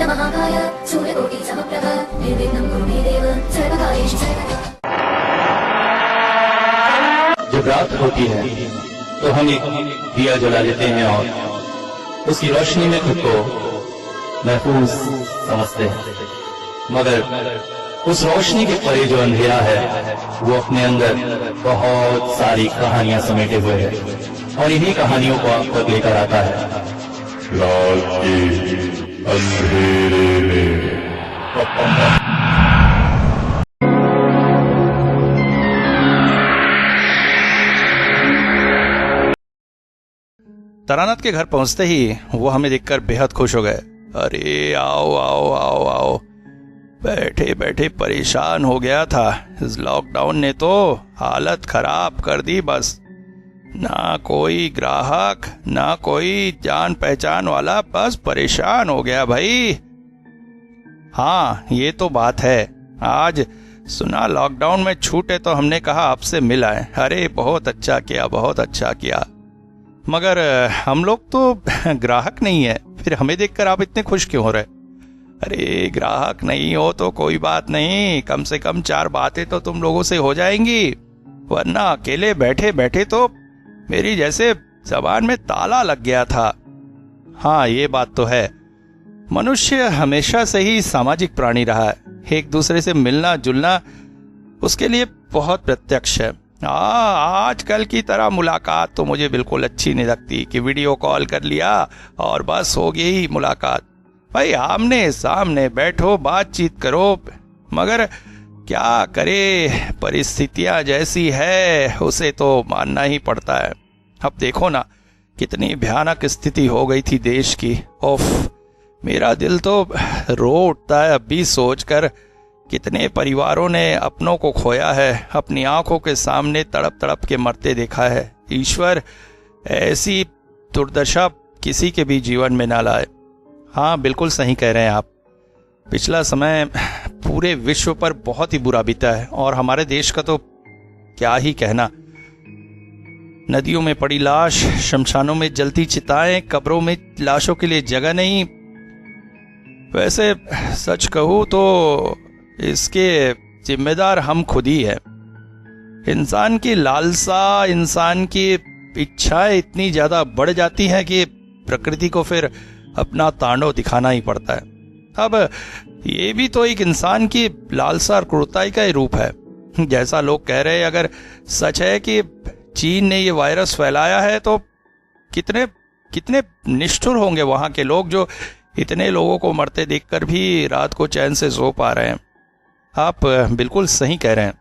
महाकाय सूर्यकोटि समप्रभ निर्विघ्नं कुरु मे देव सर्वकार्येषु सर्वदा। जब रात होती है तो हम एक दिया जला लेते हैं और उसकी रोशनी में खुद को महफूज समझते हैं, मगर उस रोशनी के परे जो अंधेरा है वो अपने अंदर बहुत सारी कहानियां समेटे हुए है और इन्हीं कहानियों को आप तक लेकर आता है रात के अंधेरे में। तारानाथ के घर पहुंचते ही वो हमें देखकर बेहद खुश हो गए। अरे आओ आओ आओ आओ, बैठे बैठे परेशान हो गया था। इस लॉकडाउन ने तो हालत खराब कर दी। बस ना कोई ग्राहक ना कोई जान पहचान वाला, बस परेशान हो गया भाई। हाँ ये तो बात है, आज सुना लॉकडाउन में छूटे तो हमने कहा आपसे मिल आए। अरे बहुत अच्छा किया, बहुत अच्छा किया, मगर हम लोग तो ग्राहक नहीं है, फिर हमें देखकर आप इतने खुश क्यों हो रहे? अरे ग्राहक नहीं हो तो कोई बात नहीं, कम से कम 4 बातें तो तुम लोगों से हो जाएंगी, वरना अकेले बैठे बैठे तो मेरी जैसे जबान में ताला लग गया था। हाँ ये बात तो है, मनुष्य हमेशा से ही सामाजिक प्राणी रहा है, एक दूसरे से मिलना जुलना उसके लिए बहुत प्रत्यक्ष है। आजकल की तरह मुलाकात तो मुझे बिल्कुल अच्छी नहीं लगती कि वीडियो कॉल कर लिया और बस हो गई मुलाकात। भाई आमने सामने बैठो, बातचीत करो, मगर क्या करे, परिस्थितियां जैसी है उसे तो मानना ही पड़ता है। अब देखो ना कितनी भयानक स्थिति हो गई थी देश की। ओफ, मेरा दिल तो रो उठता है अब भी सोचकर, कितने परिवारों ने अपनों को खोया है, अपनी आंखों के सामने तड़प तड़प के मरते देखा है। ईश्वर ऐसी दुर्दशा किसी के भी जीवन में ना लाए। हाँ बिल्कुल सही कह रहे हैं आप, पिछला समय पूरे विश्व पर बहुत ही बुरा बीता है और हमारे देश का तो क्या ही कहना। नदियों में पड़ी लाश, शमशानों में जलती चिताएं, कब्रों में लाशों के लिए जगह नहीं। वैसे सच कहूं तो इसके जिम्मेदार हम खुद ही हैं। इंसान की लालसा, इंसान की इच्छाएं इतनी ज्यादा बढ़ जाती हैं कि प्रकृति को फिर अपना तांडव दिखाना ही पड़ता है। अब ये भी तो एक इंसान की लालसा और क्रूरताई का ही रूप है। जैसा लोग कह रहे हैं, अगर सच है कि चीन ने ये वायरस फैलाया है तो कितने कितने निष्ठुर होंगे वहां के लोग जो इतने लोगों को मरते देखकर भी रात को चैन से सो पा रहे हैं। आप बिल्कुल सही कह रहे हैं,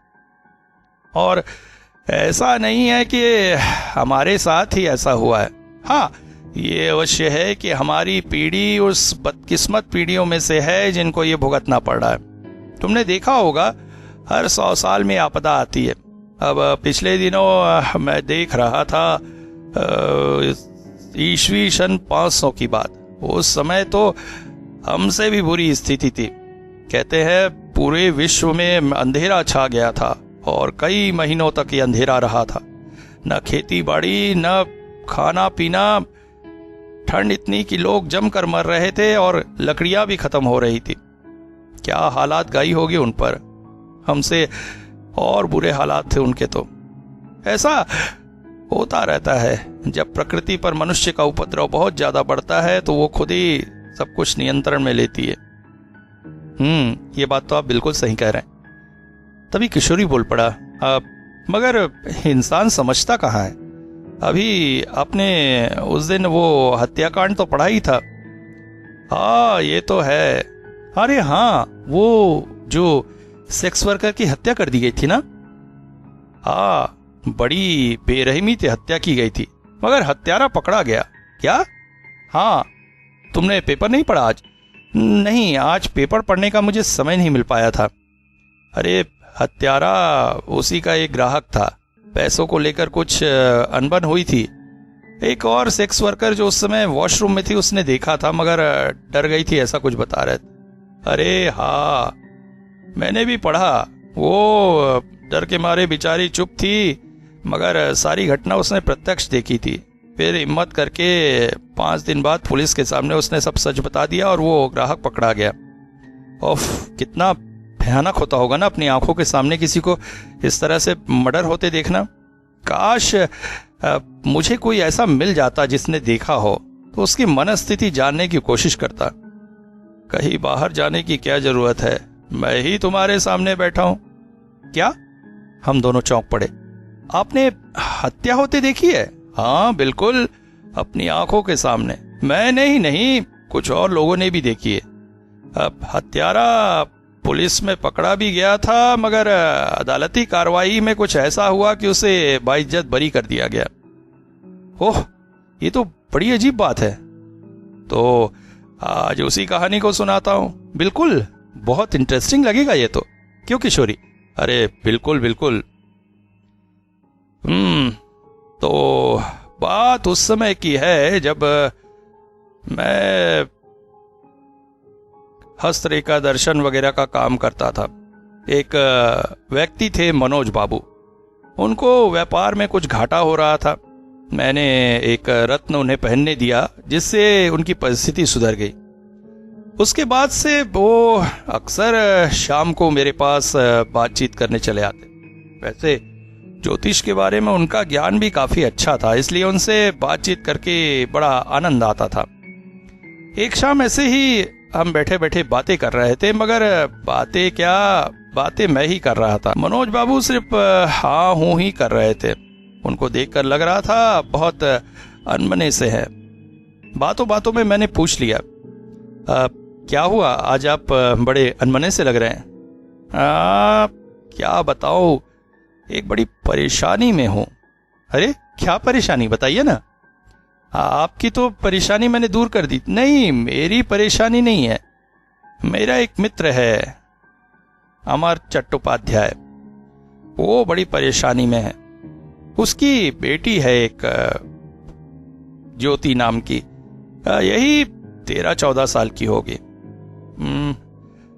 और ऐसा नहीं है कि हमारे साथ ही ऐसा हुआ है। हाँ ये अवश्य है कि हमारी पीढ़ी उस बदकिस्मत पीढ़ियों में से है जिनको ये भुगतना पड़ रहा है। तुमने देखा होगा हर 100 साल में आपदा आती है। अब पिछले दिनों मैं देख रहा था ईस्वी सन 500 की बात, उस समय तो हमसे भी बुरी स्थिति थी। कहते हैं पूरे विश्व में अंधेरा छा गया था और कई महीनों तक ये अंधेरा रहा था। न खेती बाड़ी, न खाना पीना, ठंड इतनी कि लोग जमकर मर रहे थे और लकड़ियां भी खत्म हो रही थी। क्या हालात गई होगी उन पर, हमसे और बुरे हालात थे उनके। तो ऐसा होता रहता है, जब प्रकृति पर मनुष्य का उपद्रव बहुत ज्यादा बढ़ता है तो वो खुद ही सब कुछ नियंत्रण में लेती है। ये बात तो आप बिल्कुल सही कह रहे हैं। तभी किशोरी बोल पड़ा, मगर इंसान समझता कहाँ है। अभी आपने उस दिन वो हत्याकांड तो पढ़ा ही था। हाँ ये तो है। अरे हाँ, वो जो सेक्स वर्कर की हत्या कर दी गई थी ना। हाँ बड़ी बेरहमी से हत्या की गई थी, मगर हत्यारा पकड़ा गया क्या? हाँ तुमने पेपर नहीं पढ़ा आज? नहीं, आज पेपर पढ़ने का मुझे समय नहीं मिल पाया था। अरे हत्यारा उसी का एक ग्राहक था, पैसों को लेकर कुछ अनबन हुई थी। एक और सेक्स वर्कर जो उस समय वॉशरूम में थी उसने देखा था, मगर डर गई थी ऐसा कुछ बता रहे थे। अरे हाँ मैंने भी पढ़ा, वो डर के मारे बेचारी चुप थी, मगर सारी घटना उसने प्रत्यक्ष देखी थी। फिर हिम्मत करके 5 दिन बाद पुलिस के सामने उसने सब सच बता दिया और वो ग्राहक पकड़ा गया। ओफ, कितना भयानक होता होगा ना अपनी आंखों के सामने किसी को इस तरह से मर्डर होते देखना। काश मुझे कोई ऐसा मिल जाता जिसने देखा हो, तो उसकी मनस्थिति जानने की कोशिश करता। कहीं बाहर जाने की क्या जरूरत है, मैं ही तुम्हारे सामने बैठा हूं। क्या? हम दोनों चौंक पड़े। आपने हत्या होते देखी है? हाँ बिल्कुल, अपनी आंखों के सामने। मैंने ही नहीं, कुछ और लोगों ने भी देखी है। अब हत्यारा पुलिस में पकड़ा भी गया था, मगर अदालती कार्रवाई में कुछ ऐसा हुआ कि उसे बाइज्जत बरी कर दिया गया। ओह, ये तो बड़ी अजीब बात है। तो आज उसी कहानी को सुनाता हूं। बिल्कुल, बहुत इंटरेस्टिंग लगेगा ये तो। क्यों किशोरी? अरे बिल्कुल बिल्कुल। तो बात उस समय की है जब मैं हस्तरेखा दर्शन वगैरह का काम करता था। एक व्यक्ति थे मनोज बाबू, उनको व्यापार में कुछ घाटा हो रहा था। मैंने एक रत्न उन्हें पहनने दिया जिससे उनकी परिस्थिति सुधर गई। उसके बाद से वो अक्सर शाम को मेरे पास बातचीत करने चले आते। वैसे ज्योतिष के बारे में उनका ज्ञान भी काफी अच्छा था, इसलिए उनसे बातचीत करके बड़ा आनंद आता था। एक शाम ऐसे ही हम बैठे बैठे बातें कर रहे थे, मगर बातें क्या, बातें मैं ही कर रहा था। मनोज बाबू सिर्फ हाँ हूं ही कर रहे थे। उनको देखकर लग रहा था बहुत अनमने से है। बातों बातों में मैंने पूछ लिया, क्या हुआ, आज आप बड़े अनमने से लग रहे हैं? क्या बताऊं, एक बड़ी परेशानी में हूं। अरे क्या परेशानी, बताइए ना। आपकी तो परेशानी मैंने दूर कर दी। नहीं, मेरी परेशानी नहीं है। मेरा एक मित्र है अमर चट्टोपाध्याय, वो बड़ी परेशानी में है। उसकी बेटी है एक ज्योति नाम की, यही 13-14 साल की होगी।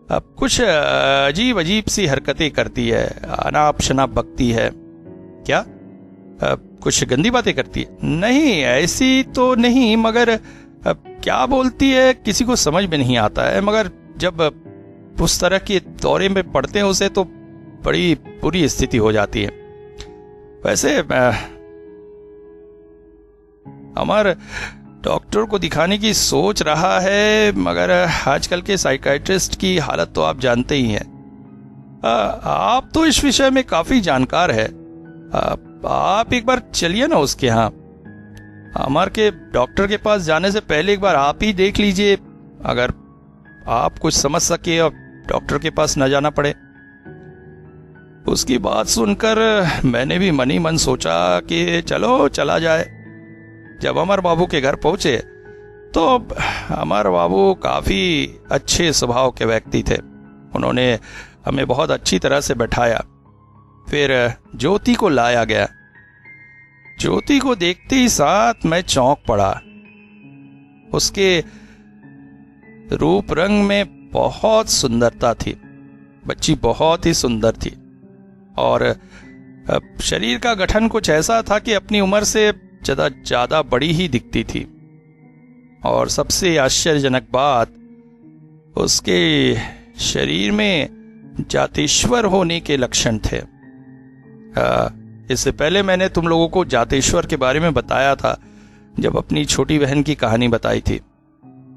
अब कुछ अजीब अजीब सी हरकतें करती है, अनाप शनाप बकती है। क्या? कुछ गंदी बातें करती है? नहीं, ऐसी तो नहीं, मगर क्या बोलती है किसी को समझ में नहीं आता है। मगर जब उस तरह के दौरे में पड़ते हैं उसे, तो बड़ी बुरी स्थिति हो जाती है। वैसे अमर डॉक्टर को दिखाने की सोच रहा है, मगर आजकल के साइकाइट्रिस्ट की हालत तो आप जानते ही हैं। आप तो इस विषय में काफी जानकार है। आप एक बार चलिए ना उसके यहाँ। अमर के डॉक्टर के पास जाने से पहले एक बार आप ही देख लीजिए, अगर आप कुछ समझ सके और डॉक्टर के पास न जाना पड़े। उसकी बात सुनकर मैंने भी मन ही मन सोचा कि चलो चला जाए। जब अमर बाबू के घर पहुंचे तो अमर बाबू काफी अच्छे स्वभाव के व्यक्ति थे। उन्होंने हमें बहुत अच्छी तरह से बैठाया। फिर ज्योति को लाया गया। ज्योति को देखते ही साथ मैं चौंक पड़ा। उसके रूप रंग में बहुत सुंदरता थी। बच्ची बहुत ही सुंदर थी और शरीर का गठन कुछ ऐसा था कि अपनी उम्र से ज्यादा बड़ी ही दिखती थी। और सबसे आश्चर्यजनक बात, उसके शरीर में जातेश्वर होने के लक्षण थे। इससे पहले मैंने तुम लोगों को जातेश्वर के बारे में बताया था जब अपनी छोटी बहन की कहानी बताई थी।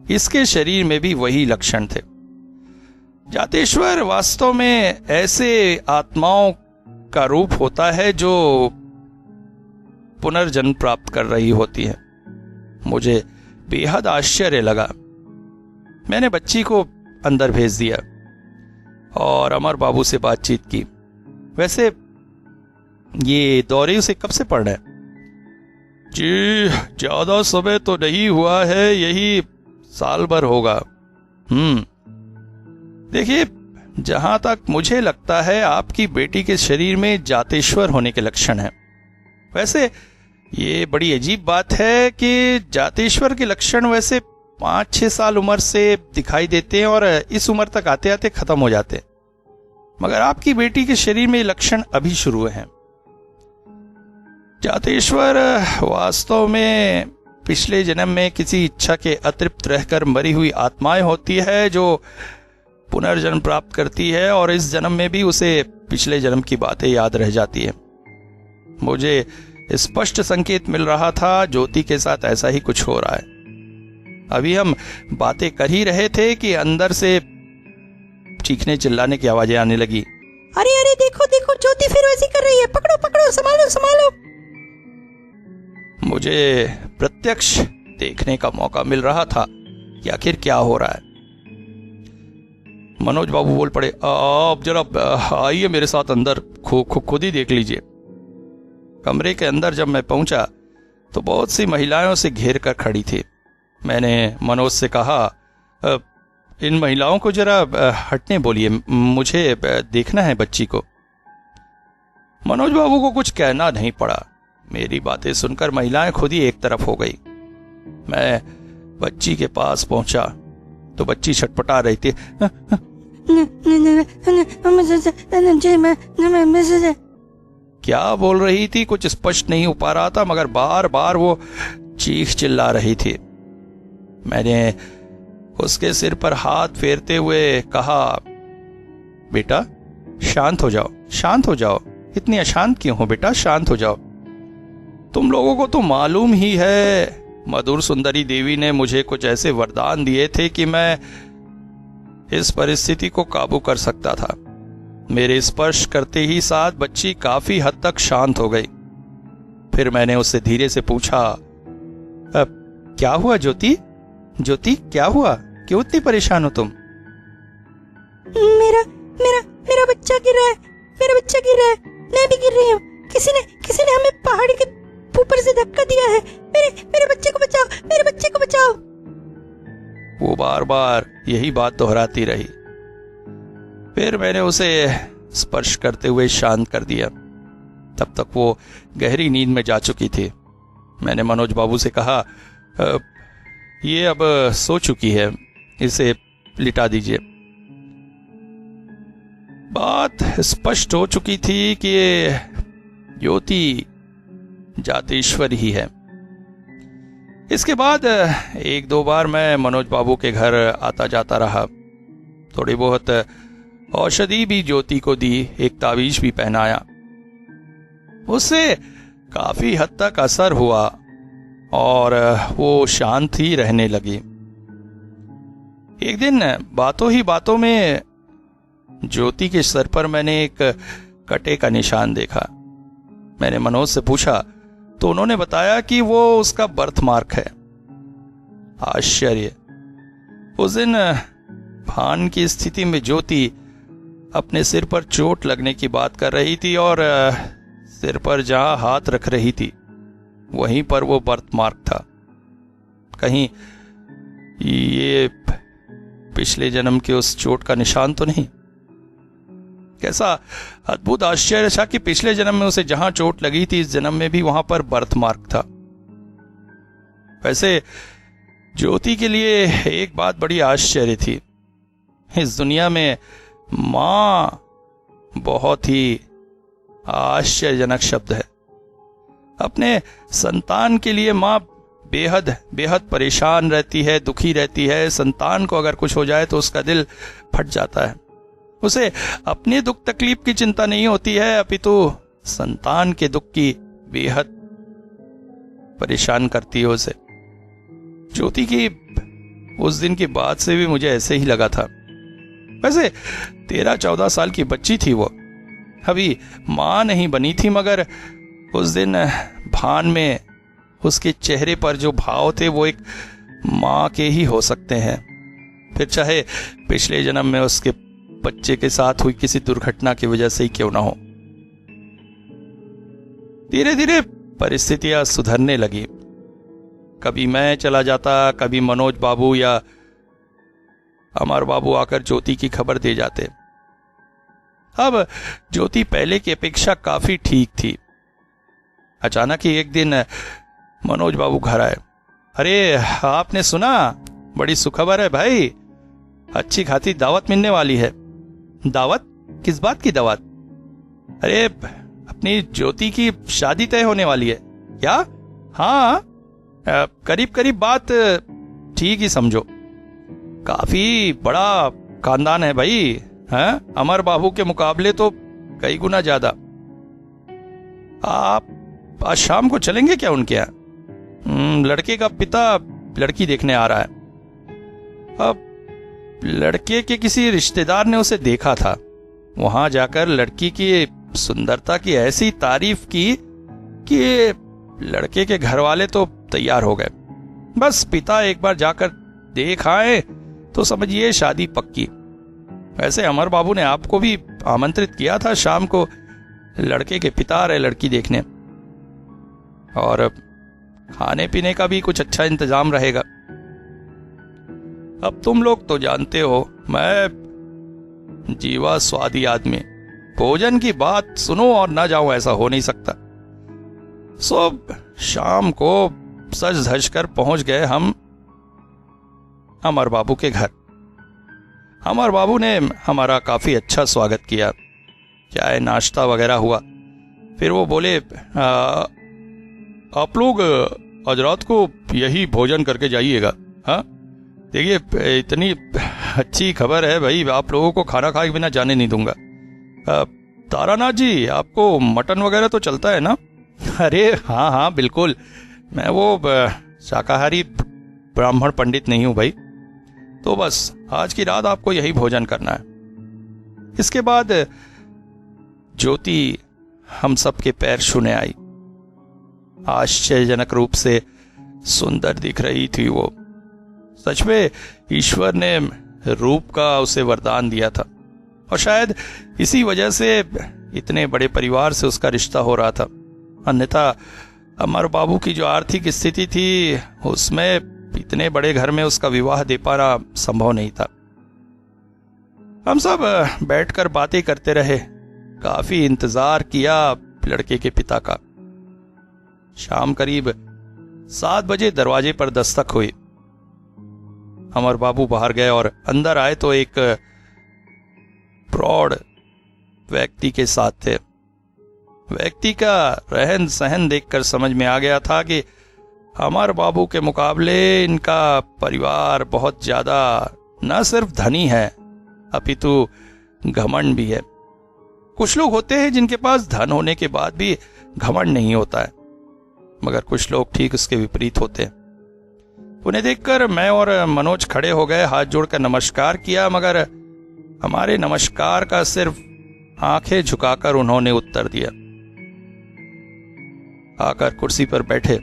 इसके शरीर में भी वही लक्षण थे। जातेश्वर वास्तव में ऐसे आत्माओं का रूप होता है जो पुनर्जन्म प्राप्त कर रही होती है। मुझे बेहद आश्चर्य लगा। मैंने बच्ची को अंदर भेज दिया और अमर बाबू से बातचीत की। वैसे ये दौरे उसे कब से पड़ रहा है? जी ज्यादा समय तो नहीं हुआ है, यही साल भर होगा। देखिए, जहां तक मुझे लगता है आपकी बेटी के शरीर में जातेश्वर होने के लक्षण हैं। वैसे ये बड़ी अजीब बात है कि जातेश्वर के लक्षण वैसे 5-6 साल उम्र से दिखाई देते हैं और इस उम्र तक आते आते खत्म हो जाते हैं, मगर आपकी बेटी के शरीर में लक्षण अभी शुरू हैं। जातेश्वर वास्तव में पिछले जन्म में किसी इच्छा के अतृप्त रहकर मरी हुई आत्माएं होती है जो पुनर्जन्म प्राप्त करती है और इस जन्म में भी उसे पिछले जन्म की बातें याद रह जाती है। मुझे स्पष्ट संकेत मिल रहा था ज्योति के साथ ऐसा ही कुछ हो रहा है। अभी हम बातें कर ही रहे थे कि अंदर से चीखने चिल्लाने की आवाजें आने लगी। अरे अरे देखो देखो, ज्योति फिर वैसी कर रही है, पकड़ो पकड़ो, संभालो संभालो। मुझे प्रत्यक्ष देखने का मौका मिल रहा था कि आखिर क्या हो रहा है। मनोज बाबू बोल पड़े, आप जरा आइए मेरे साथ अंदर, खुद ही देख लीजिए। कमरे के अंदर जब मैं पहुंचा तो बहुत सी महिलाओं से घेर कर खड़ी थी। मैंने मनोज से कहा, इन महिलाओं को जरा हटने बोलिए, मुझे देखना है बच्ची को। मनोज बाबू को कुछ कहना नहीं पड़ा। मेरी बातें सुनकर महिलाएं खुद ही एक तरफ हो गई। मैं बच्ची के पास पहुंचा तो बच्ची छटपटा रही थी। क्या बोल रही थी कुछ स्पष्ट नहीं हो पा रहा था, मगर बार बार वो चीख चिल्ला रही थी। मैंने उसके सिर पर हाथ फेरते हुए कहा, बेटा शांत हो जाओ, शांत हो जाओ, इतनी अशांत क्यों हो बेटा, शांत हो जाओ। तुम लोगों को तो मालूम ही है, मधुर सुंदरी देवी ने मुझे कुछ ऐसे वरदान दिए थे कि मैं इस परिस्थिति को काबू कर सकता था। मेरे स्पर्श करते ही साथ बच्ची काफी हद तक शांत हो गई। फिर मैंने उससे धीरे से पूछा, क्या हुआ ज्योति, ज्योति क्या हुआ, क्यों इतनी परेशान हो तुम? मेरा मेरा मेरा बच्चा गिर रहा है, मेरा बच्चा गिर रहा है, मैं भी गिर रही हूँ। किसी ने हमें पहाड़ी के ऊपर से धक्का दिया है, मेरे बच्चे को बचाओ, मेरे बच्चे को बचाओ। वो बार बार यही बात दोहराती रही। फिर मैंने उसे स्पर्श करते हुए शांत कर दिया। तब तक वो गहरी नींद में जा चुकी थी। मैंने मनोज बाबू से कहा, ये अब सो चुकी है, इसे लिटा दीजिए। बात स्पष्ट हो चुकी थी कि ये ज्योति जातेश्वर ही है। इसके बाद एक दो बार मैं मनोज बाबू के घर आता जाता रहा। थोड़ी बहुत औषधि भी ज्योति को दी, एक तावीज भी पहनाया। उससे काफी हद तक असर हुआ और वो शांत ही रहने लगी। एक दिन बातों ही बातों में ज्योति के सर पर मैंने एक कटे का निशान देखा। मैंने मनोज से पूछा तो उन्होंने बताया कि वो उसका बर्थ मार्क है। आश्चर्य, उस दिन भान की स्थिति में ज्योति अपने सिर पर चोट लगने की बात कर रही थी और सिर पर जहां हाथ रख रही थी वहीं पर वो बर्थ मार्क था। कहीं ये पिछले जन्म के उस चोट का निशान तो नहीं? कैसा अद्भुत आश्चर्य था कि पिछले जन्म में उसे जहां चोट लगी थी इस जन्म में भी वहां पर बर्थ मार्क था। वैसे ज्योति के लिए एक बात बड़ी आश्चर्य थी। इस दुनिया में मां बहुत ही आश्चर्यजनक शब्द है। अपने संतान के लिए मां बेहद बेहद परेशान रहती है, दुखी रहती है। संतान को अगर कुछ हो जाए तो उसका दिल फट जाता है। उसे अपने दुख तकलीफ की चिंता नहीं होती है, अपितु संतान के दुख की बेहद परेशान करती है उसे। ज्योति की उस दिन की बात से भी मुझे ऐसे ही लगा था। वैसे 13-14 साल की बच्ची थी वो, अभी मां नहीं बनी थी, मगर उस दिन भान में उसके चेहरे पर जो भाव थे वो एक मां के ही हो सकते हैं, फिर चाहे पिछले जन्म में उसके बच्चे के साथ हुई किसी दुर्घटना की वजह से ही क्यों ना हो। धीरे धीरे परिस्थितियां सुधरने लगी। कभी मैं चला जाता, कभी मनोज बाबू या अमर बाबू आकर ज्योति की खबर दे जाते। अब ज्योति पहले की अपेक्षा काफी ठीक थी। अचानक ही एक दिन मनोज बाबू घर आए। अरे आपने सुना, बड़ी सुखबर है भाई, अच्छी खासी दावत मिलने वाली है। दावत? किस बात की दावत? अरे अपनी ज्योति की शादी तय होने वाली है क्या? हाँ, करीब करीब बात ठीक ही समझो। काफी बड़ा खानदान है भाई, हैं? अमर बाबू के मुकाबले तो कई गुना ज्यादा। आप आज शाम को चलेंगे क्या उनके यहाँ? लड़के का पिता लड़की देखने आ रहा है। अब लड़के के किसी रिश्तेदार ने उसे देखा था, वहां जाकर लड़की की सुंदरता की ऐसी तारीफ की कि लड़के के घर वाले तो तैयार हो गए। बस पिता एक बार जाकर देख आए तो समझिए शादी पक्की। वैसे अमर बाबू ने आपको भी आमंत्रित किया था शाम को, लड़के के पिता आ रहे लड़की देखने, और खाने पीने का भी कुछ अच्छा इंतजाम रहेगा। अब तुम लोग तो जानते हो मैं जीवा स्वादी आदमी, भोजन की बात सुनो और ना जाऊं ऐसा हो नहीं सकता। सो शाम को सज धज कर पहुंच गए हम अमर बाबू के घर। अमर बाबू ने हमारा काफी अच्छा स्वागत किया, चाय नाश्ता वगैरह हुआ। फिर वो बोले, आप लोग आज रात को यही भोजन करके जाइएगा। हाँ देखिए, इतनी अच्छी खबर है भाई, आप लोगों को खाना खाए बिना जाने नहीं दूंगा। तारानाथ जी, आपको मटन वगैरह तो चलता है ना? अरे हाँ हाँ बिल्कुल, मैं वो शाकाहारी ब्राह्मण पंडित नहीं हूं भाई। तो बस आज की रात आपको यही भोजन करना है। इसके बाद ज्योति हम सबके पैर छूने आई। आश्चर्यजनक रूप से सुंदर दिख रही थी वो। सच में ईश्वर ने रूप का उसे वरदान दिया था, और शायद इसी वजह से इतने बड़े परिवार से उसका रिश्ता हो रहा था। अन्यथा अमर बाबू की जो आर्थिक स्थिति थी उसमें इतने बड़े घर में उसका विवाह दे पाना संभव नहीं था। हम सब बैठकर बातें करते रहे, काफी इंतजार किया लड़के के पिता का। शाम करीब 7 बजे दरवाजे पर दस्तक हुई। अमर बाबू बाहर गए और अंदर आए तो एक प्रौढ़ व्यक्ति के साथ थे। व्यक्ति का रहन सहन देखकर समझ में आ गया था कि अमर बाबू के मुकाबले इनका परिवार बहुत ज्यादा न सिर्फ धनी है अपितु घमंड भी है। कुछ लोग होते हैं जिनके पास धन होने के बाद भी घमंड नहीं होता है, मगर कुछ लोग ठीक उसके विपरीत होते हैं। उन्हें देखकर मैं और मनोज खड़े हो गए, हाथ जोड़कर नमस्कार किया, मगर हमारे नमस्कार का सिर्फ आंखें झुकाकर उन्होंने उत्तर दिया। आकर कुर्सी पर बैठे,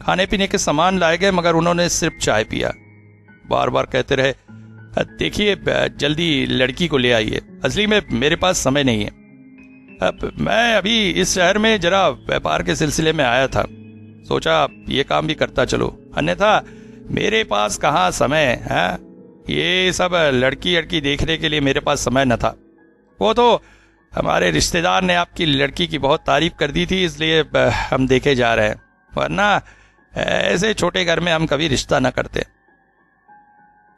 खाने पीने के सामान लाए गए, मगर उन्होंने सिर्फ चाय पिया। बार बार कहते रहे, देखिए जल्दी लड़की को ले आइए, असली में मेरे पास समय नहीं है। अब मैं अभी इस शहर में जरा व्यापार के सिलसिले में आया था, सोचा ये काम भी करता चलो, अन्यथा मेरे पास कहाँ समय है। ये सब लड़की देखने के लिए मेरे पास समय न था। वो तो हमारे रिश्तेदार ने आपकी लड़की की बहुत तारीफ कर दी थी, इसलिए हम देखे जा रहे हैं, वरना ऐसे छोटे घर में हम कभी रिश्ता न करते।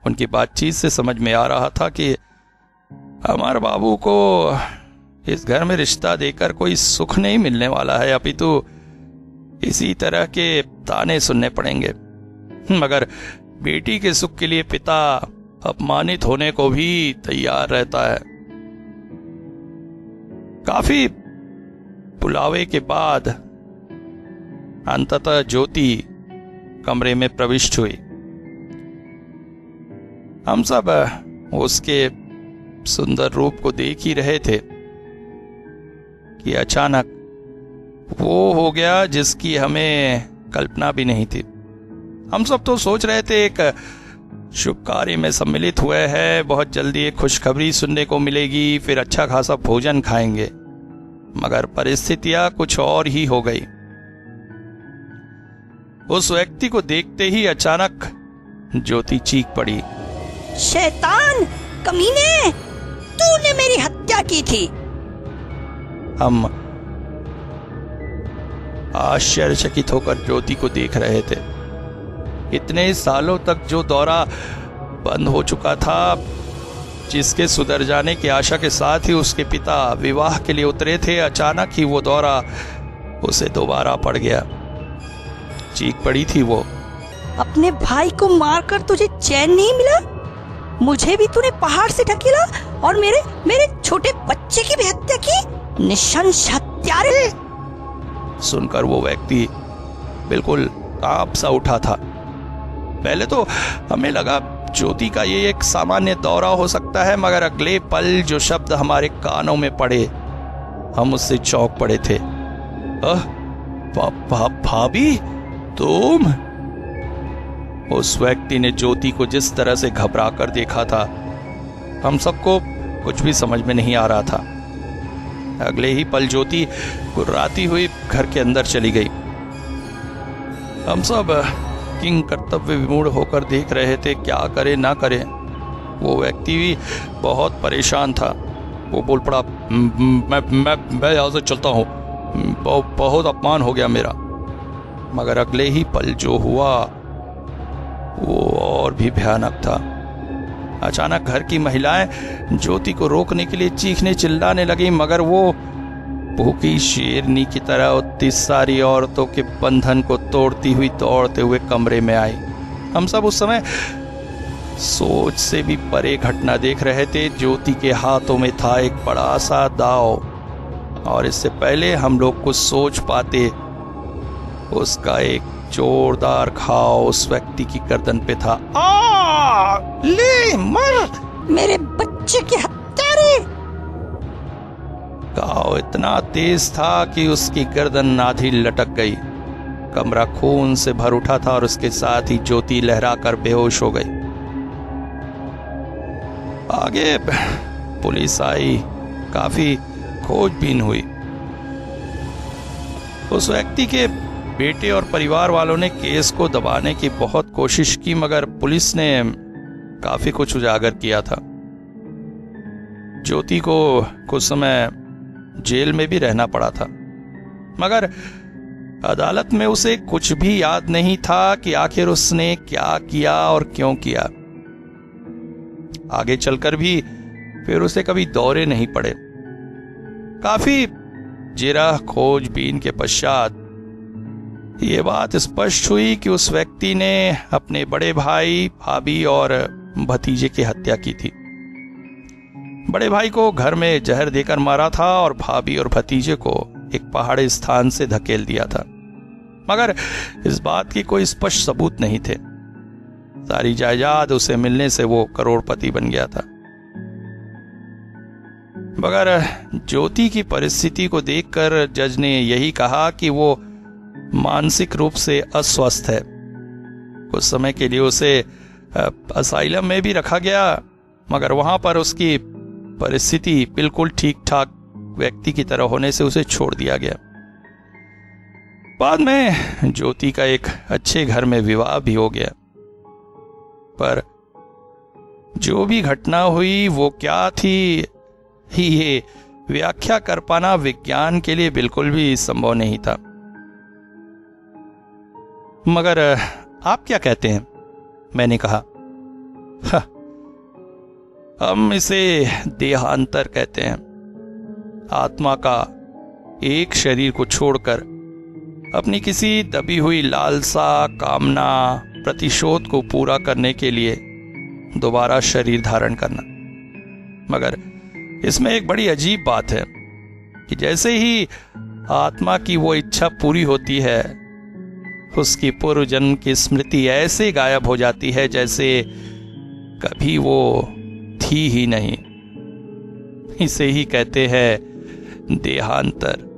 उनकी बातचीत से समझ में आ रहा था कि अमर बाबू को इस घर में रिश्ता देकर कोई सुख नहीं मिलने वाला है, अपितु इसी तरह के ताने सुनने पड़ेंगे। मगर बेटी के सुख के लिए पिता अपमानित होने को भी तैयार रहता है। काफी बुलावे के बाद अंततः ज्योति कमरे में प्रविष्ट हुई। हम सब उसके सुंदर रूप को देख ही रहे थे कि अचानक वो हो गया जिसकी हमें कल्पना भी नहीं थी। हम सब तो सोच रहे थे एक शुभ कार्य में सम्मिलित हुए हैं, बहुत जल्दी एक खुशखबरी सुनने को मिलेगी, फिर अच्छा खासा भोजन खाएंगे, मगर परिस्थितियां कुछ और ही हो गई। उस व्यक्ति को देखते ही अचानक ज्योति चीख पड़ी, शैतान कमीने, तूने मेरी हत्या की थी। हम आश्चर्यचकित होकर ज्योति को देख रहे थे। इतने सालों तक जो दौरा बंद हो चुका था जिसके सुधर जाने की आशा के साथ ही उसके पिता विवाह के लिए उतरे थे, अचानक ही वो दौरा उसे दोबारा पड़ गया। चीख पड़ी थी वो। अपने भाई को मारकर तुझे चैन नहीं मिला? मुझे भी तूने पहाड़ से ढकेला और मेरे छोटे बच्चे की भी हत्या की। निशंस हत्यारे! सुनकर वो व्यक्ति बिल्कुल कांप सा उठा था। पहले तो हमें लगा ज्योति का ये एक सामान्य दौरा हो सकता है, मगर अगले पल जो शब्द हमारे कानों में पड़े, हम उससे चौंक पड़े थे। भाभी तुम? उस व्यक्ति ने ज्योति को जिस तरह से घबरा कर देखा था, हम सबको कुछ भी समझ में नहीं आ रहा था। अगले ही पल ज्योति गुर्राती हुई घर के अंदर चली गई। हम सब किंग कर्तव्य विमूढ़ होकर देख रहे थे, क्या करे ना करे। वो व्यक्ति भी बहुत परेशान था। वो बोल पड़ा, मैं यहाँ से चलता हूँ, बहुत अपमान हो गया मेरा। मगर अगले ही पल जो हुआ वो और भी भयानक था। अचानक घर की महिलाएं ज्योति को रोकने के लिए चीखने चिल्लाने लगी, मगर वो भूखी शेरनी की तरह उतनी सारी औरतों के बंधन को तोड़ती हुई दौड़ते हुए कमरे में आई। हम सब उस समय सोच से भी परे घटना देख रहे थे। ज्योति के हाथों में था एक बड़ा सा दाव, और इससे पहले हम लोग कुछ सोच पाते, उसका एक जोरदार घाव उस व्यक्ति की गर्दन पे था। ले मर! मेरे बच्चे के हत्यारे! घाव इतना तेज था कि उसकी गर्दन आधी लटक गई। कमरा खून से भर उठा था और उसके साथ ही ज्योति लहराकर बेहोश हो गई। आगे पुलिस आई, काफी खोजबीन हुई। उस व्यक्ति के बेटे और परिवार वालों ने केस को दबाने की बहुत कोशिश की, मगर पुलिस ने काफी कुछ उजागर किया था। ज्योति को कुछ समय जेल में भी रहना पड़ा था, मगर अदालत में उसे कुछ भी याद नहीं था कि आखिर उसने क्या किया और क्यों किया। आगे चलकर भी फिर उसे कभी दौरे नहीं पड़े। काफी जिरा खोजबीन के पश्चात ये बात स्पष्ट हुई कि उस व्यक्ति ने अपने बड़े भाई, भाभी और भतीजे की हत्या की थी। बड़े भाई को घर में जहर देकर मारा था और भाभी और भतीजे को एक पहाड़ी स्थान से धकेल दिया था, मगर इस बात की कोई स्पष्ट सबूत नहीं थे। सारी जायदाद उसे मिलने से वो करोड़पति बन गया था। मगर ज्योति की परिस्थिति को देखकर जज ने यही कहा कि वो मानसिक रूप से अस्वस्थ है। कुछ समय के लिए उसे असाइलम में भी रखा गया, मगर वहां पर उसकी परिस्थिति बिल्कुल ठीक ठाक व्यक्ति की तरह होने से उसे छोड़ दिया गया। बाद में ज्योति का एक अच्छे घर में विवाह भी हो गया। पर जो भी घटना हुई वो क्या थी, ये व्याख्या कर पाना विज्ञान के लिए बिल्कुल भी संभव नहीं था। मगर आप क्या कहते हैं? मैंने कहा। हम इसे देहांतर कहते हैं। आत्मा का एक शरीर को छोड़कर अपनी किसी दबी हुई लालसा, कामना, प्रतिशोध को पूरा करने के लिए दोबारा शरीर धारण करना। मगर इसमें एक बड़ी अजीब बात है कि जैसे ही आत्मा की वो इच्छा पूरी होती है, उसकी पूर्व जन्म की स्मृति ऐसे गायब हो जाती है जैसे कभी वो थी ही नहीं। इसे ही कहते हैं देहांतर।